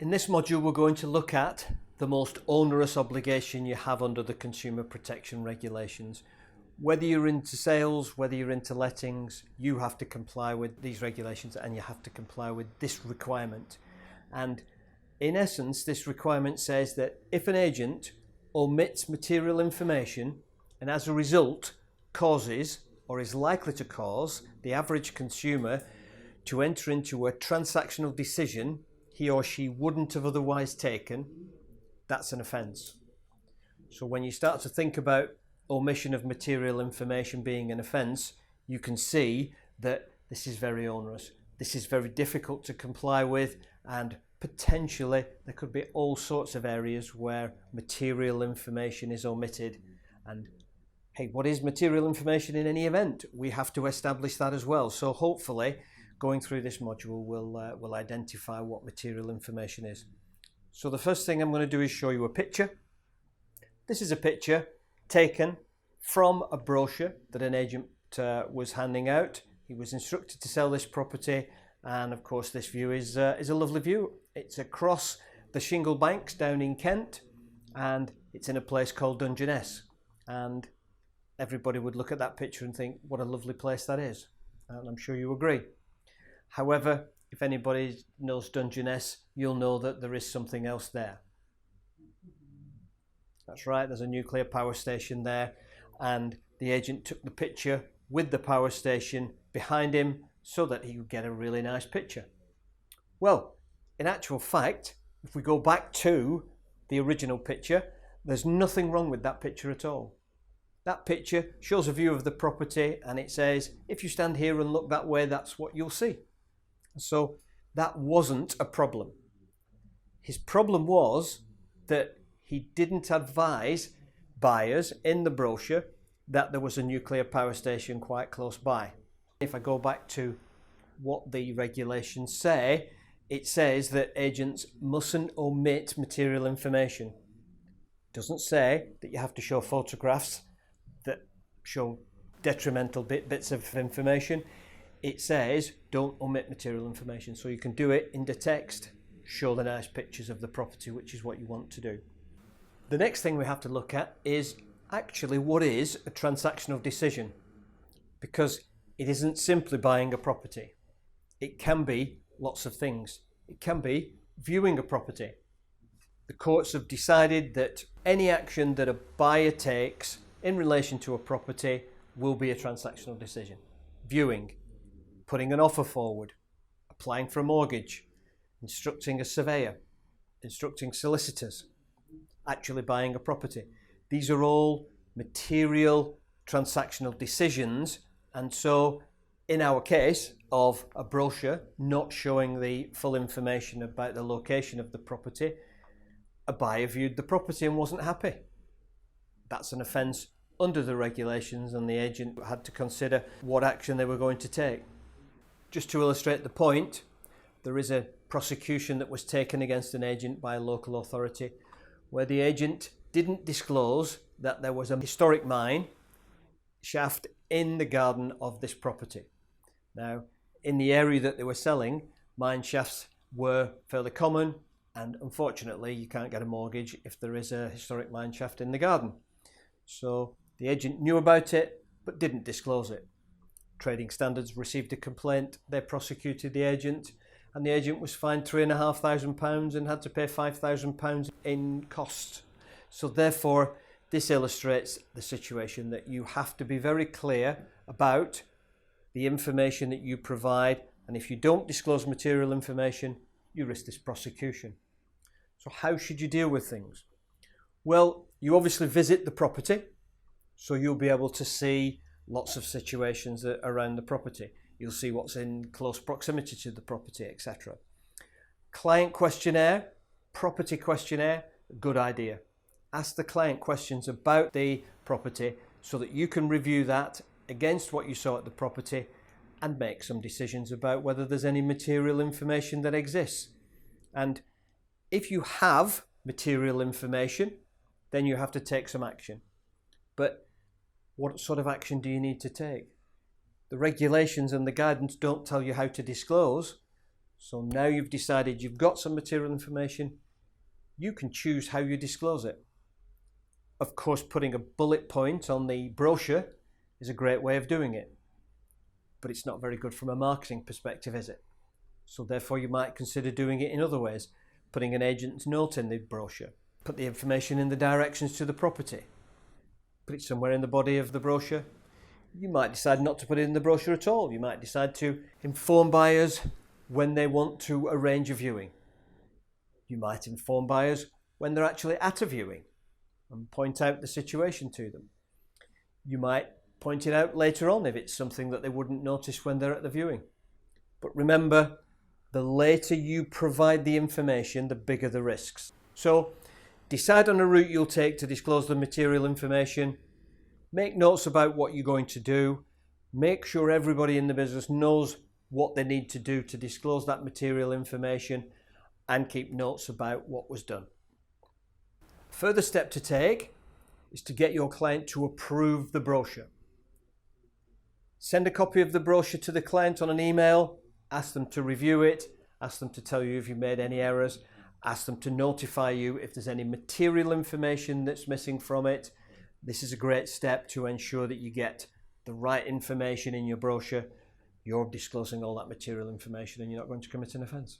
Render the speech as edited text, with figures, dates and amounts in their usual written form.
In this module, we're going to look at the most onerous obligation you have under the consumer protection regulations. Whether you're into sales, whether you're into lettings, you have to comply with these regulations and you have to comply with this requirement. And in essence, this requirement says that if an agent omits material information and as a result causes or is likely to cause the average consumer to enter into a transactional decision he or she wouldn't have otherwise taken, that's an offence. So when you start to think about omission of material information being an offence, you can see that this is very onerous. This is very difficult to comply with, and potentially there could be all sorts of areas where material information is omitted. And hey, what is material information in any event? We have to establish that as well. So hopefully going through this module will identify what material information is. So the first thing I'm going to do is show you a picture. This is a picture taken from a brochure that an agent was handing out. He was instructed to sell this property, and of course this view is a lovely view. It's across the shingle banks down in Kent, and it's in a place called Dungeness. And everybody would look at that picture and think, what a lovely place that is. And I'm sure you agree. However, if anybody knows Dungeness, you'll know that there is something else there. That's right, there's a nuclear power station there, and the agent took the picture with the power station behind him so that he would get a really nice picture. Well, in actual fact, if we go back to the original picture, there's nothing wrong with that picture at all. That picture shows a view of the property and it says, if you stand here and look that way, that's what you'll see. So that wasn't a problem. His problem was that he didn't advise buyers in the brochure that there was a nuclear power station quite close by. If I go back to what the regulations say, it says that agents mustn't omit material information. It doesn't say that you have to show photographs that show detrimental bits of information. It says don't omit material information, so you can do it in the text, show the nice pictures of the property, which is what you want to do. The next thing we have to look at is actually what is a transactional decision, because it isn't simply buying a property. It can be lots of things. It can be viewing a property. The courts have decided that any action that a buyer takes in relation to a property will be a transactional decision. Viewing, putting an offer forward, applying for a mortgage, instructing a surveyor, instructing solicitors, actually buying a property. These are all material transactional decisions, and so in our case of a brochure not showing the full information about the location of the property, a buyer viewed the property and wasn't happy. That's an offence under the regulations, and the agent had to consider what action they were going to take. Just to illustrate the point, there is a prosecution that was taken against an agent by a local authority where the agent didn't disclose that there was a historic mine shaft in the garden of this property. Now, in the area that they were selling, mine shafts were fairly common, and unfortunately you can't get a mortgage if there is a historic mine shaft in the garden. So the agent knew about it but didn't disclose it. Trading Standards received a complaint, they prosecuted the agent, and the agent was fined £3,500 and had to pay £5,000 in costs. So therefore, this illustrates the situation that you have to be very clear about the information that you provide, and if you don't disclose material information, you risk this prosecution. So how should you deal with things? Well, you obviously visit the property, so you'll be able to see lots of situations around the property. You'll see what's in close proximity to the property, etc. Client questionnaire, property questionnaire, good idea. Ask the client questions about the property so that you can review that against what you saw at the property and make some decisions about whether there's any material information that exists. And if you have material information, then you have to take some action. But what sort of action do you need to take? The regulations and the guidance don't tell you how to disclose, So now you've decided you've got some material information, you can choose how you disclose it. Of course, putting a bullet point on the brochure is a great way of doing it, but it's not very good from a marketing perspective, is it? So therefore you might consider doing it in other ways, putting an agent's note in the brochure, put the information in the directions to the property, put it somewhere in the body of the brochure. You might decide not to put it in the brochure at all. You might decide to inform buyers when they want to arrange a viewing. You might inform buyers when they're actually at a viewing and point out the situation to them. You might point it out later on if it's something that they wouldn't notice when they're at the viewing. But remember, the later you provide the information, the bigger the risks. So decide on a route you'll take to disclose the material information. Make notes about what you're going to do. Make sure everybody in the business knows what they need to do to disclose that material information, and keep notes about what was done. Further step to take is to get your client to approve the brochure. Send a copy of the brochure to the client on an email, ask them to review it, ask them to tell you if you've made any errors, ask them to notify you if there's any material information that's missing from it. This is a great step to ensure that you get the right information in your brochure. You're disclosing all that material information and you're not going to commit an offence.